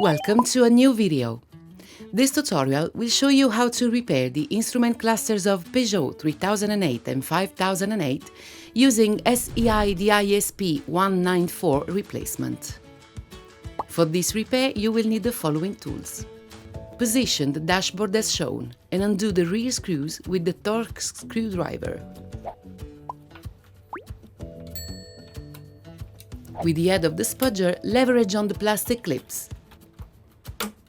Welcome to a new video. This tutorial will show you how to repair the instrument clusters of Peugeot 3008 and 5008 using SEI DISP 194 replacement. For this repair, you will need the following tools. Position the dashboard as shown and undo the rear screws with the Torx screwdriver. With the head of the spudger, leverage on the plastic clips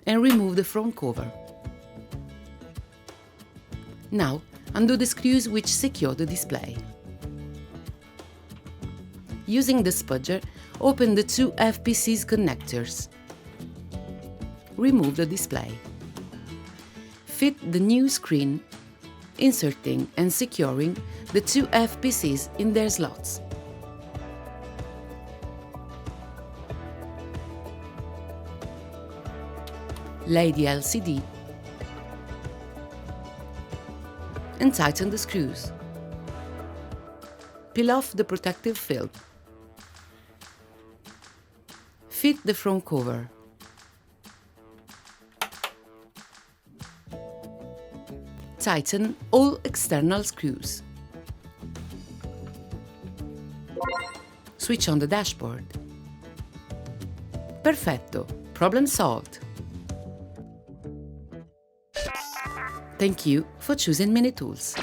and remove the front cover. Now, undo the screws which secure the display. Using the spudger, open the two FPC's connectors. Remove the display. Fit the new screen, inserting and securing the two FPC's in their slots. Lay the LCD and tighten the screws. Peel off the protective film. Fit the front cover. Tighten all external screws. Switch on the dashboard. Perfetto! Problem solved! Thank you for choosing Minitools.